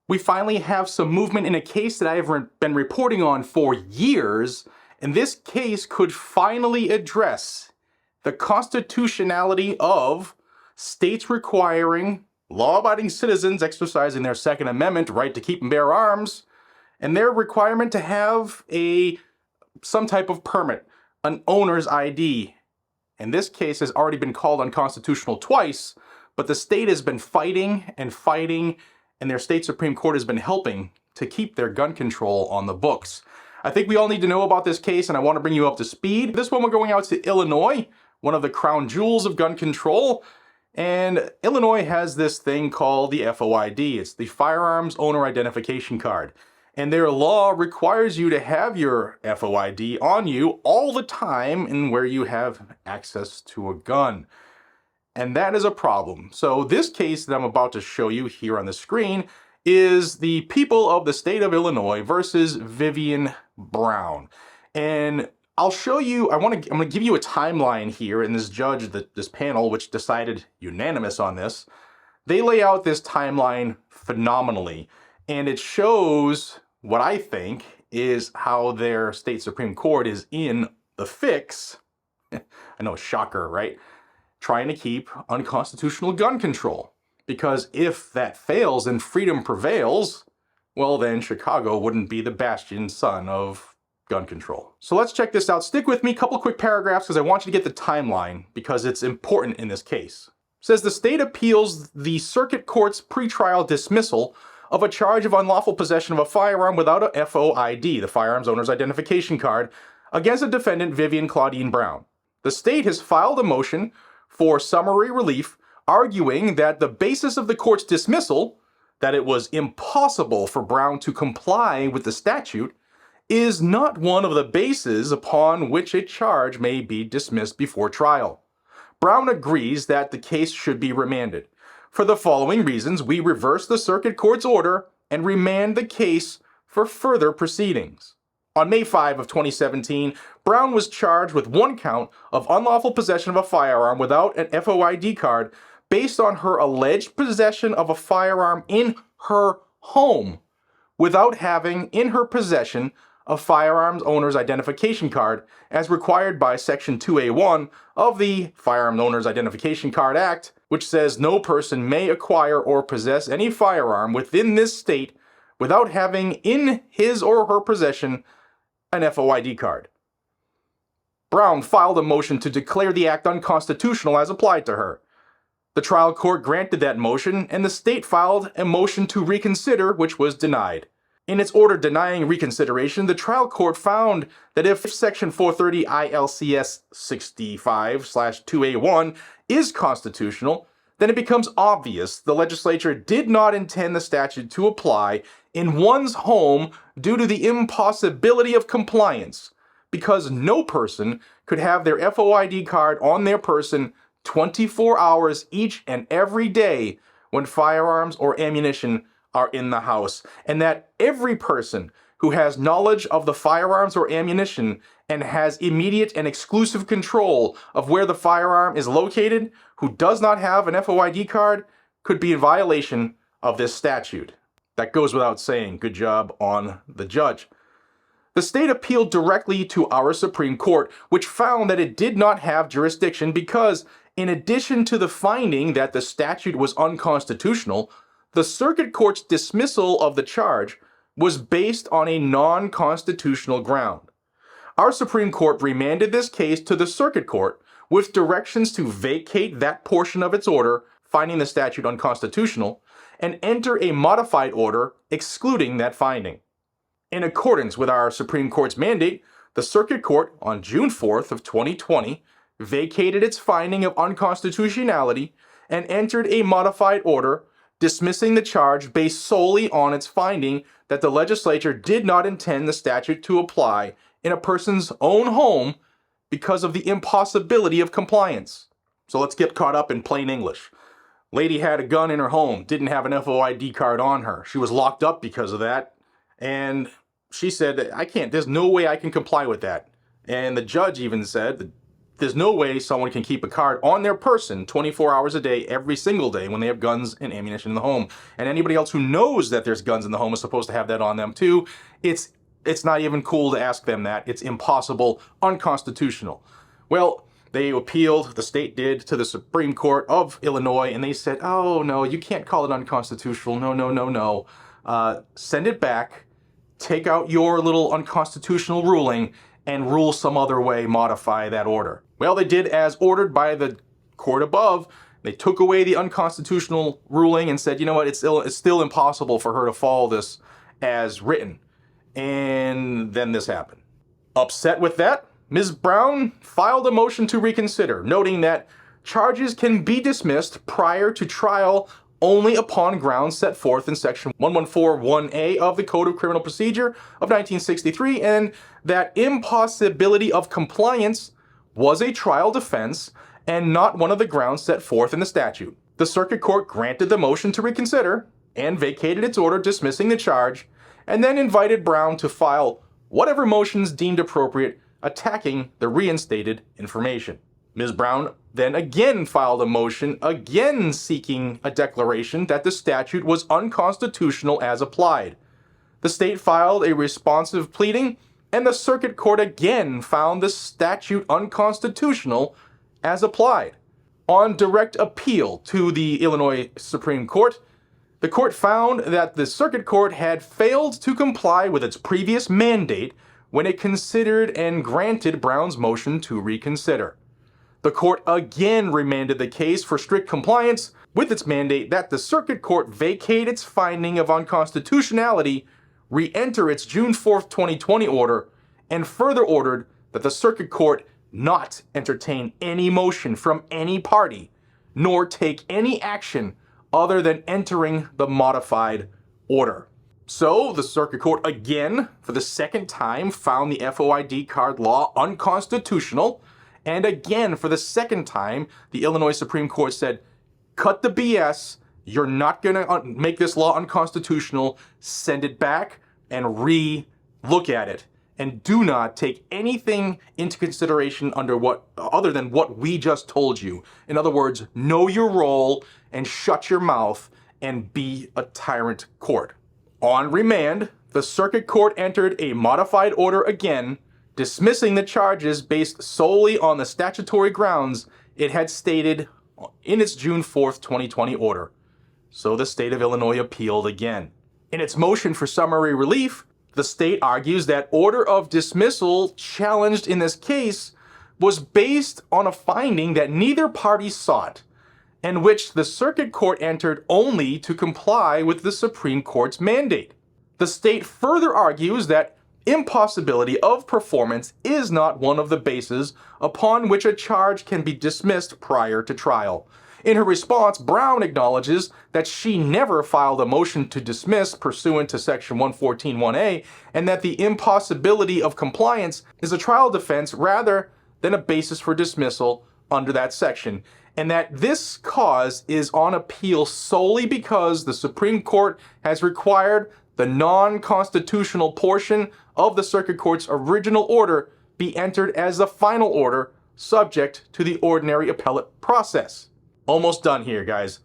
We finally have some movement in a case that I have been reporting on for years, and this case could finally address the constitutionality of states requiring law-abiding citizens exercising their Second Amendment right to keep and bear arms, and their requirement to have some type of permit, an owner's ID. And this case has already been called unconstitutional twice, but the state has been fighting and fighting, and their state Supreme Court has been helping to keep their gun control on the books. I think we all need to know about this case, and I want to bring you up to speed. This one we're going out to Illinois, one of the crown jewels of gun control. And Illinois has this thing called the FOID. It's the Firearms Owner Identification Card. And their law requires you to have your FOID on you all the time and where you have access to a gun. And that is a problem. So this case that I'm about to show you here on the screen is the people of the state of Illinois versus Vivian Brown. And I'll show you, I'm going to give you a timeline here, and this panel, which decided unanimous on this, they lay out this timeline phenomenally. And it shows what I think is how their state Supreme Court is in the fix. I know, shocker, right? Trying to keep unconstitutional gun control. Because if that fails and freedom prevails, well then Chicago wouldn't be the bastion son of gun control. So let's check this out. Stick with me, couple quick paragraphs, because I want you to get the timeline, because it's important in this case. It says the state appeals the circuit court's pretrial dismissal of a charge of unlawful possession of a firearm without a FOID, the Firearms Owner's Identification Card, against the defendant Vivian Claudine Brown. The state has filed a motion for summary relief, arguing that the basis of the court's dismissal, that it was impossible for Brown to comply with the statute, is not one of the bases upon which a charge may be dismissed before trial. Brown agrees that the case should be remanded. For the following reasons, we reverse the circuit court's order and remand the case for further proceedings. On May 5 of 2017, Brown was charged with one count of unlawful possession of a firearm without an FOID card based on her alleged possession of a firearm in her home without having in her possession a firearms owner's identification card as required by Section 2A1 of the Firearms Owner's Identification Card Act, which says no person may acquire or possess any firearm within this state without having in his or her possession an FOID card. Brown filed a motion to declare the act unconstitutional as applied to her. The trial court granted that motion, and the state filed a motion to reconsider, which was denied. In its order denying reconsideration, the trial court found that if Section 430 ILCS 65/2A1 is constitutional, then it becomes obvious the legislature did not intend the statute to apply in one's home due to the impossibility of compliance, because no person could have their FOID card on their person 24 hours each and every day when firearms or ammunition are in the house, and that every person who has knowledge of the firearms or ammunition and has immediate and exclusive control of where the firearm is located, who does not have an FOID card, could be in violation of this statute. That goes without saying. Good job on the judge. The state appealed directly to our Supreme Court, which found that it did not have jurisdiction because, in addition to the finding that the statute was unconstitutional, the circuit court's dismissal of the charge was based on a non-constitutional ground. Our Supreme Court remanded this case to the circuit court with directions to vacate that portion of its order, finding the statute unconstitutional, and enter a modified order excluding that finding. In accordance with our Supreme Court's mandate, the circuit court on June 4th of 2020 vacated its finding of unconstitutionality and entered a modified order dismissing the charge based solely on its finding that the legislature did not intend the statute to apply in a person's own home because of the impossibility of compliance. So let's get caught up in plain English. Lady had a gun in her home, didn't have an FOID card on her. She was locked up because of that, and she said, there's no way I can comply with that. And the judge even said, the There's no way someone can keep a card on their person 24 hours a day, every single day, when they have guns and ammunition in the home. And anybody else who knows that there's guns in the home is supposed to have that on them too. It's not even cool to ask them that. It's impossible, unconstitutional. Well, they appealed, the state did, to the Supreme Court of Illinois, and they said, oh no, you can't call it unconstitutional. No. Send it back, take out your little unconstitutional ruling, and rule some other way, modify that order. Well, they did as ordered by the court above. They took away the unconstitutional ruling and said, you know what, it's still impossible for her to follow this as written. And then this happened. Upset with that, Ms. Brown filed a motion to reconsider, noting that charges can be dismissed prior to trial only upon grounds set forth in Section 1141A of the Code of Criminal Procedure of 1963, and that impossibility of compliance was a trial defense and not one of the grounds set forth in the statute. The Circuit Court granted the motion to reconsider and vacated its order dismissing the charge, and then invited Brown to file whatever motions deemed appropriate attacking the reinstated information. Ms. Brown then again filed a motion, again seeking a declaration that the statute was unconstitutional as applied. The state filed a responsive pleading, and the Circuit Court again found the statute unconstitutional as applied. On direct appeal to the Illinois Supreme Court, the court found that the Circuit Court had failed to comply with its previous mandate when it considered and granted Brown's motion to reconsider. The court again remanded the case for strict compliance with its mandate that the Circuit Court vacate its finding of unconstitutionality, re-enter its June 4, 2020 order, and further ordered that the Circuit Court not entertain any motion from any party, nor take any action other than entering the modified order. So, the Circuit Court again, for the second time, found the FOID card law unconstitutional, and again, for the second time, the Illinois Supreme Court said, cut the BS, you're not going to make this law unconstitutional, send it back and re-look at it. And do not take anything into consideration other than what we just told you. In other words, know your role and shut your mouth and be a tyrant court. On remand, the Circuit Court entered a modified order again, dismissing the charges based solely on the statutory grounds it had stated in its June 4th, 2020 order. So the state of Illinois appealed again. In its motion for summary relief, the state argues that order of dismissal challenged in this case was based on a finding that neither party sought, and which the Circuit Court entered only to comply with the Supreme Court's mandate. The state further argues that impossibility of performance is not one of the bases upon which a charge can be dismissed prior to trial. In her response, Brown acknowledges that she never filed a motion to dismiss pursuant to Section 114(1)A, and that the impossibility of compliance is a trial defense rather than a basis for dismissal under that section, and that this cause is on appeal solely because the Supreme Court has required the non-constitutional portion of the Circuit Court's original order be entered as the final order, subject to the ordinary appellate process. Almost done here, guys.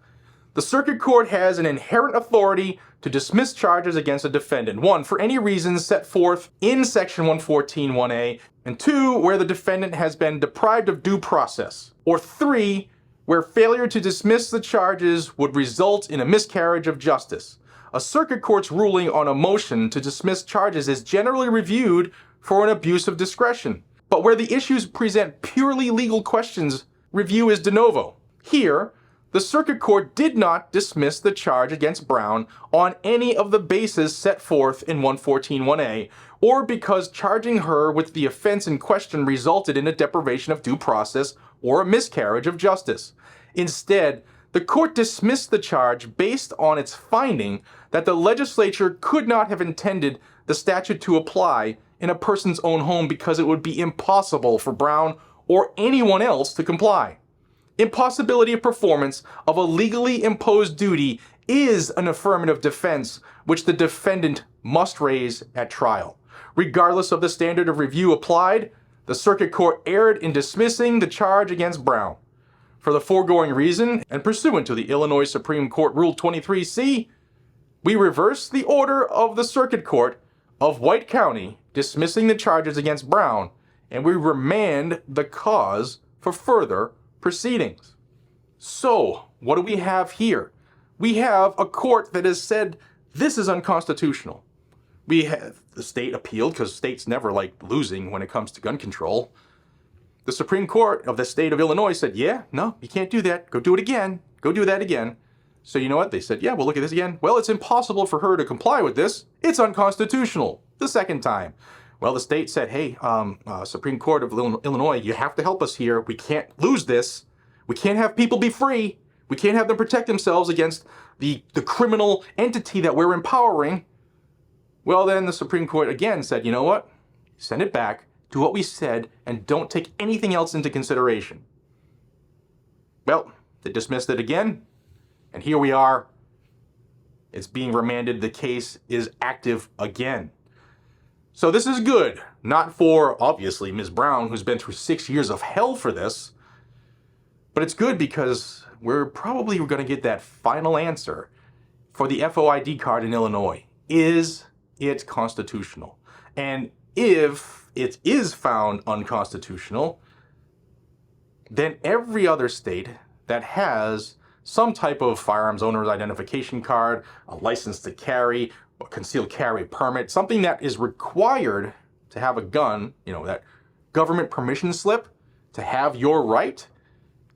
The Circuit Court has an inherent authority to dismiss charges against a defendant. 1, for any reasons set forth in Section 114(1)A, and 2, where the defendant has been deprived of due process. Or 3, where failure to dismiss the charges would result in a miscarriage of justice. A Circuit Court's ruling on a motion to dismiss charges is generally reviewed for an abuse of discretion. But where the issues present purely legal questions, review is de novo. Here, the Circuit Court did not dismiss the charge against Brown on any of the bases set forth in 114(1)A, or because charging her with the offense in question resulted in a deprivation of due process or a miscarriage of justice. Instead, the court dismissed the charge based on its finding that the legislature could not have intended the statute to apply in a person's own home because it would be impossible for Brown or anyone else to comply. Impossibility of performance of a legally imposed duty is an affirmative defense which the defendant must raise at trial. Regardless of the standard of review applied, The circuit court erred in dismissing the charge against Brown. For the foregoing reason, and pursuant to the Illinois Supreme Court Rule 23C, we reverse the order of the Circuit Court of White County dismissing the charges against Brown, and we remand the cause for further proceedings. So, what do we have here? We have a court that has said this is unconstitutional. We have the state appealed, because states never like losing when it comes to gun control. The Supreme Court of the state of Illinois said, yeah, no, you can't do that. Go do it again. Go do that again. So you know what? They said, yeah, we'll look at this again. Well, it's impossible for her to comply with this. It's unconstitutional. The second time. Well, the state said, hey, Supreme Court of Illinois, you have to help us here. We can't lose this. We can't have people be free. We can't have them protect themselves against the criminal entity that we're empowering. Well, then the Supreme Court again said, you know what? Send it back, do what we said, and don't take anything else into consideration. Well, they dismissed it again, and here we are. It's being remanded. The case is active again. So this is good, not for, obviously, Ms. Brown, who's been through 6 years of hell for this, but it's good because we're probably going to get that final answer for the FOID card in Illinois. Is it constitutional? And if it is found unconstitutional, then every other state that has some type of firearms owner's identification card, a license to carry, a concealed carry permit, something that is required to have a gun, that government permission slip to have your right,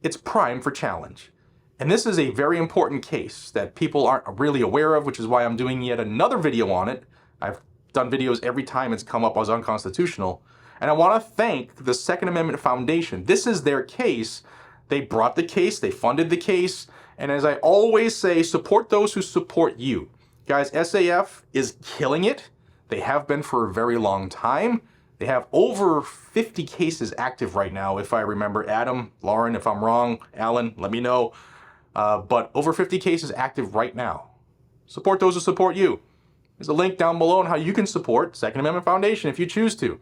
it's prime for challenge. And this is a very important case that people aren't really aware of, which is why I'm doing yet another video on it. I've done videos every time it's come up as unconstitutional. And I want to thank the Second Amendment Foundation. This is their case. They brought the case, they funded the case, and as I always say, support those who support you. Guys, SAF is killing it. They have been for a very long time. They have over 50 cases active right now, if I remember. Adam, Lauren, if I'm wrong, Alan, let me know. But over 50 cases active right now. Support those who support you. There's a link down below on how you can support Second Amendment Foundation if you choose to.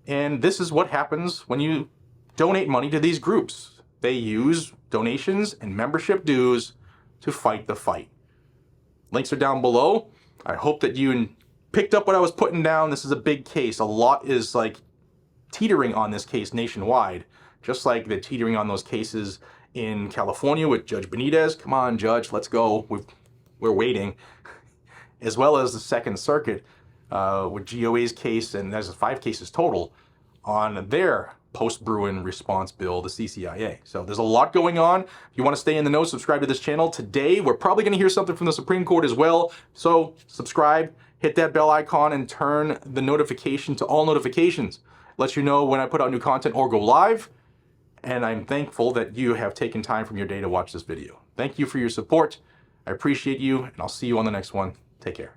And this is what happens when you donate money to these groups. They use donations and membership dues to fight the fight. Links are down below. I hope that you picked up what I was putting down. This is a big case. A lot is like teetering on this case nationwide, just like the teetering on those cases in California with Judge Benitez. Come on, Judge, let's go. We're waiting. As well as the Second Circuit with GOA's case, and there's 5 cases total on their post-Bruin response bill, the CCIA. So there's a lot going on. If you want to stay in the know, subscribe to this channel. Today, we're probably going to hear something from the Supreme Court as well. So subscribe, hit that bell icon, and turn the notification to all notifications. Let you know when I put out new content or go live. And I'm thankful that you have taken time from your day to watch this video. Thank you for your support. I appreciate you, and I'll see you on the next one. Take care.